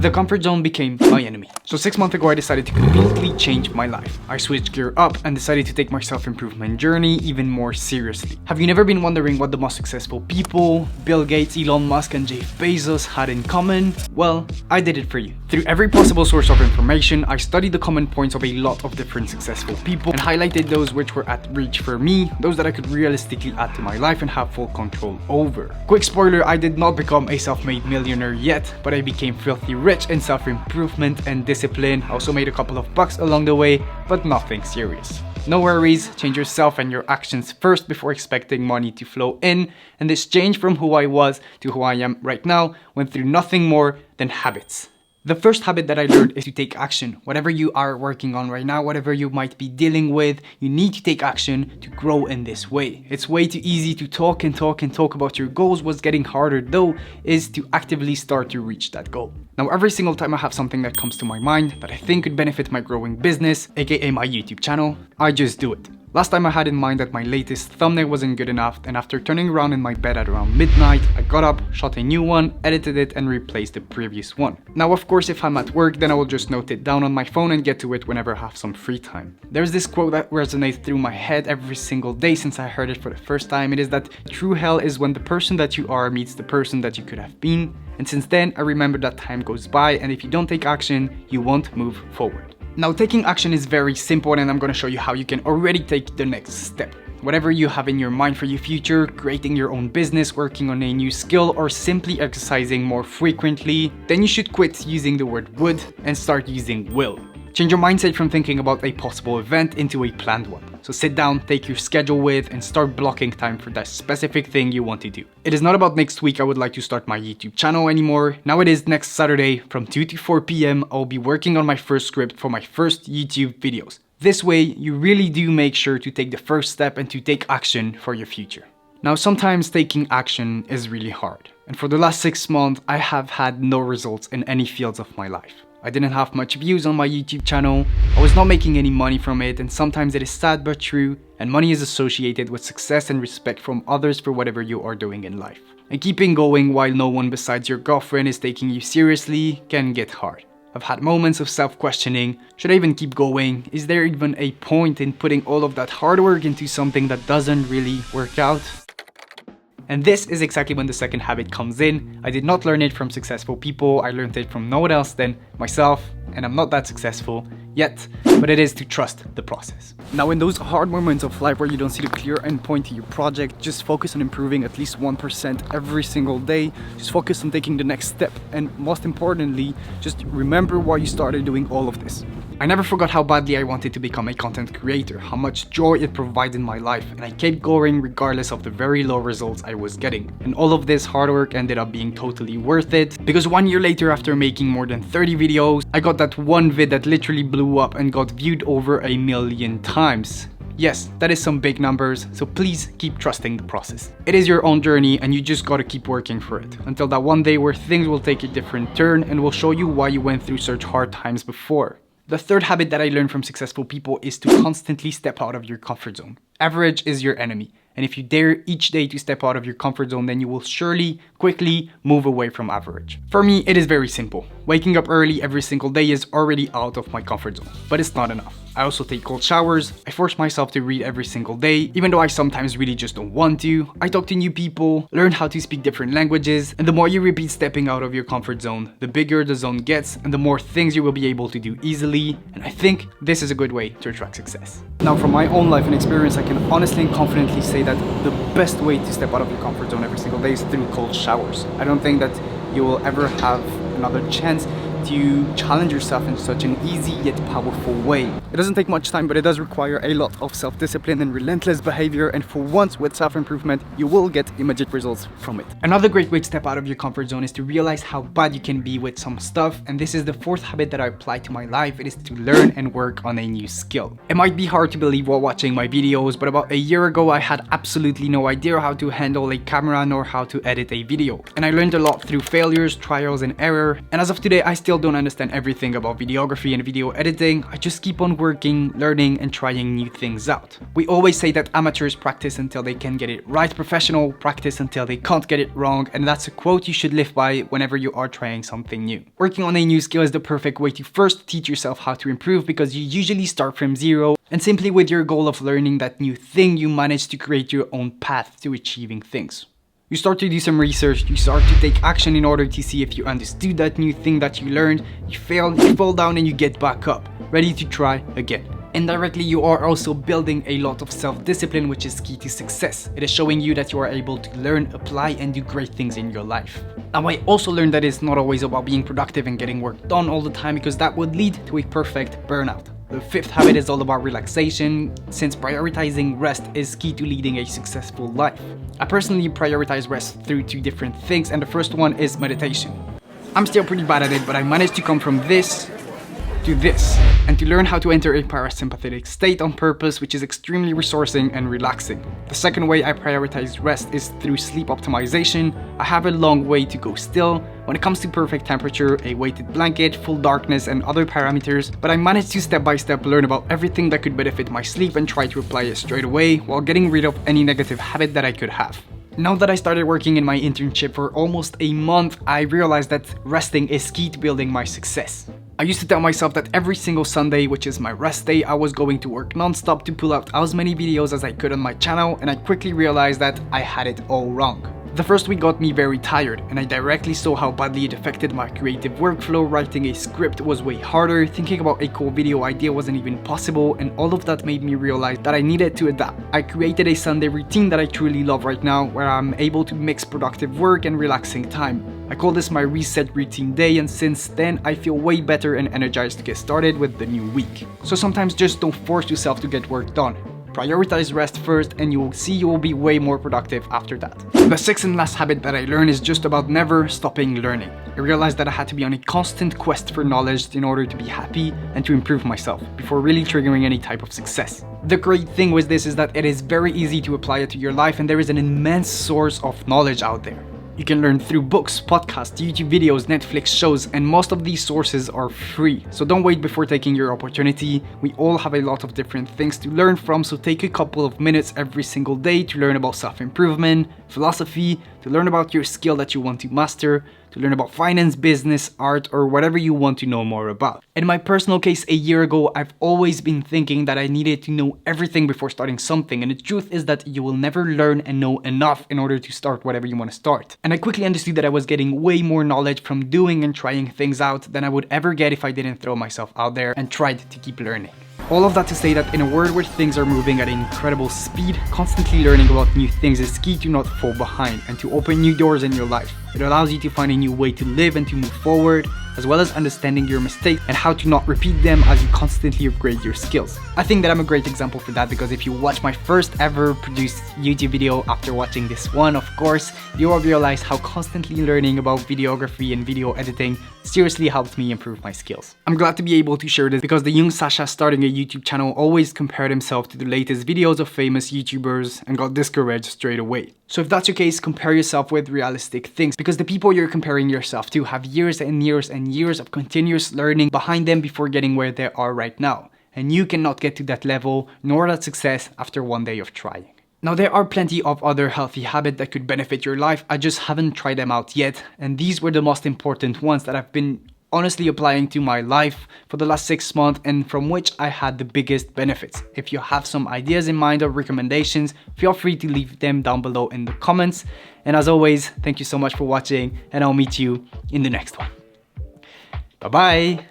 The comfort zone became my enemy. So 6 months ago, I decided to completely change my life. I switched gear up and decided to take my self-improvement journey even more seriously. Have you never been wondering what the most successful people, Bill Gates, Elon Musk, and Jeff Bezos had in common? Well, I did it for you. Through every possible source of information, I studied the common points of a lot of different successful people and highlighted those which were at reach for me, those that I could realistically add to my life and have full control over. Quick spoiler, I did not become a self-made millionaire yet, but I became filthy rich in self-improvement and discipline. I also made a couple of bucks along the way, but nothing serious. No worries, change yourself and your actions first before expecting money to flow in, and this change from who I was to who I am right now went through nothing more than habits. The first habit that I learned is to take action. Whatever you are working on right now, whatever you might be dealing with, you need to take action to grow in this way. It's way too easy to talk about your goals. What's getting harder though is to actively start to reach that goal. Now, every single time I have something that comes to my mind that I think could benefit my growing business, aka my YouTube channel, I just do it. Last time I had in mind that my latest thumbnail wasn't good enough, and after turning around in my bed at around midnight, I got up, shot a new one, edited it, and replaced the previous one. Now, of course, if I'm at work, then I will just note it down on my phone and get to it whenever I have some free time. There's this quote that resonates through my head every single day since I heard it for the first time. It is that true hell is when the person that you are meets the person that you could have been. And since then, I remember that time goes by, and if you don't take action, you won't move forward. Now, taking action is very simple, and I'm going to show you how you can already take the next step. Whatever you have in your mind for your future, creating your own business, working on a new skill, or simply exercising more frequently, then you should quit using the word would and start using will. Change your mindset from thinking about a possible event into a planned one. So sit down, take your schedule with, and start blocking time for that specific thing you want to do. It is not about next week I would like to start my YouTube channel anymore. Now it is next Saturday from 2 to 4 p.m. I'll be working on my first script for my first YouTube videos. This way, you really do make sure to take the first step and to take action for your future. Now, sometimes taking action is really hard. And for the last 6 months, I have had no results in any fields of my life. I didn't have much views on my YouTube channel, I was not making any money from it, and sometimes it is sad but true, and money is associated with success and respect from others for whatever you are doing in life. And keeping going while no one besides your girlfriend is taking you seriously can get hard. I've had moments of self-questioning, should I even keep going? Is there even a point in putting all of that hard work into something that doesn't really work out? And this is exactly when the second habit comes in. I did not learn it from successful people, I learned it from no one else than myself, and I'm not that successful yet, but it is to trust the process. Now, in those hard moments of life where you don't see the clear end point to your project, just focus on improving at least 1% every single day. Just focus on taking the next step, and most importantly, just remember why you started doing all of this. I never forgot how badly I wanted to become a content creator, how much joy it provided in my life, and I kept going regardless of the very low results I was getting. And all of this hard work ended up being totally worth it, because 1 year later, after making more than 30 videos, I got that one vid that literally blew up and got viewed over 1 million times. Yes, that is some big numbers, so please keep trusting the process. It is your own journey, and you just gotta keep working for it, until that one day where things will take a different turn and will show you why you went through such hard times before. The third habit that I learned from successful people is to constantly step out of your comfort zone. Average is your enemy. And if you dare each day to step out of your comfort zone, then you will surely, quickly move away from average. For me, it is very simple. Waking up early every single day is already out of my comfort zone, but it's not enough. I also take cold showers, I force myself to read every single day, even though I sometimes really just don't want to. I talk to new people, learn how to speak different languages, and the more you repeat stepping out of your comfort zone, the bigger the zone gets and the more things you will be able to do easily, and I think this is a good way to attract success. Now, from my own life and experience, I can honestly and confidently say that the best way to step out of your comfort zone every single day is through cold showers. I don't think that you will ever have another chance to challenge yourself in such an easy yet powerful way. It doesn't take much time, but it does require a lot of self-discipline and relentless behavior, and for once with self-improvement, you will get immediate results from it. Another great way to step out of your comfort zone is to realize how bad you can be with some stuff, and this is the fourth habit that I apply to my life. It is to learn and work on a new skill. It might be hard to believe while watching my videos, but about a year ago, I had absolutely no idea how to handle a camera nor how to edit a video. And I learned a lot through failures, trials and error, and as of today, I still still don't understand everything about videography and video editing, I just keep on working, learning, and trying new things out. We always say that amateurs practice until they can get it right, professionals practice until they can't get it wrong, and that's a quote you should live by whenever you are trying something new. Working on a new skill is the perfect way to first teach yourself how to improve, because you usually start from zero, and simply with your goal of learning that new thing, you manage to create your own path to achieving things. You start to do some research, you start to take action in order to see if you understood that new thing that you learned, you fail, you fall down, and you get back up, ready to try again. Indirectly, you are also building a lot of self-discipline, which is key to success. It is showing you that you are able to learn, apply, and do great things in your life. Now, I also learned that it's not always about being productive and getting work done all the time, because that would lead to a perfect burnout. The fifth habit is all about relaxation, since prioritizing rest is key to leading a successful life. I personally prioritize rest through two different things, and the first one is meditation. I'm still pretty bad at it, but I managed to come from this to this, and to learn how to enter a parasympathetic state on purpose, which is extremely resourcing and relaxing. The second way I prioritize rest is through sleep optimization. I have a long way to go still when it comes to perfect temperature, a weighted blanket, full darkness, and other parameters, but I managed to step by step learn about everything that could benefit my sleep and try to apply it straight away while getting rid of any negative habit that I could have. Now that I started working in my internship for almost a month, I realized that resting is key to building my success. I used to tell myself that every single Sunday, which is my rest day, I was going to work non-stop to pull out as many videos as I could on my channel, and I quickly realized that I had it all wrong. The first week got me very tired, and I directly saw how badly it affected my creative workflow. Writing a script was way harder, thinking about a cool video idea wasn't even possible, and all of that made me realize that I needed to adapt. I created a Sunday routine that I truly love right now, where I'm able to mix productive work and relaxing time. I call this my reset routine day, and since then I feel way better and energized to get started with the new week. So sometimes just don't force yourself to get work done. Prioritize rest first, and you will see you will be way more productive after that. The sixth and last habit that I learned is just about never stopping learning. I realized that I had to be on a constant quest for knowledge in order to be happy and to improve myself before really triggering any type of success. The great thing with this is that it is very easy to apply it to your life, and there is an immense source of knowledge out there. You can learn through books, podcasts, YouTube videos, Netflix shows, and most of these sources are free. So don't wait before taking your opportunity. We all have a lot of different things to learn from, so take a couple of minutes every single day to learn about self-improvement, philosophy, to learn about your skill that you want to master, to learn about finance, business, art, or whatever you want to know more about. In my personal case, a year ago, I've always been thinking that I needed to know everything before starting something, and the truth is that you will never learn and know enough in order to start whatever you want to start. And I quickly understood that I was getting way more knowledge from doing and trying things out than I would ever get if I didn't throw myself out there and tried to keep learning. All of that to say that in a world where things are moving at an incredible speed, constantly learning about new things is key to not fall behind and to open new doors in your life. It allows you to find a new way to live and to move forward, as well as understanding your mistakes and how to not repeat them as you constantly upgrade your skills. I think that I'm a great example for that, because if you watch my first ever produced YouTube video after watching this one, of course, you will realize how constantly learning about videography and video editing seriously helped me improve my skills. I'm glad to be able to share this, because the young Sasha starting a YouTube channel always compared himself to the latest videos of famous YouTubers and got discouraged straight away. So if that's your case, compare yourself with realistic things, because the people you're comparing yourself to have years and years and years of continuous learning behind them before getting where they are right now. And you cannot get to that level nor that success after one day of trying. Now, there are plenty of other healthy habits that could benefit your life. I just haven't tried them out yet. And these were the most important ones that I've been honestly applying to my life for the last 6 months, and from which I had the biggest benefits. If you have some ideas in mind or recommendations, feel free to leave them down below in the comments. And as always, thank you so much for watching, and I'll meet you in the next one. Bye bye.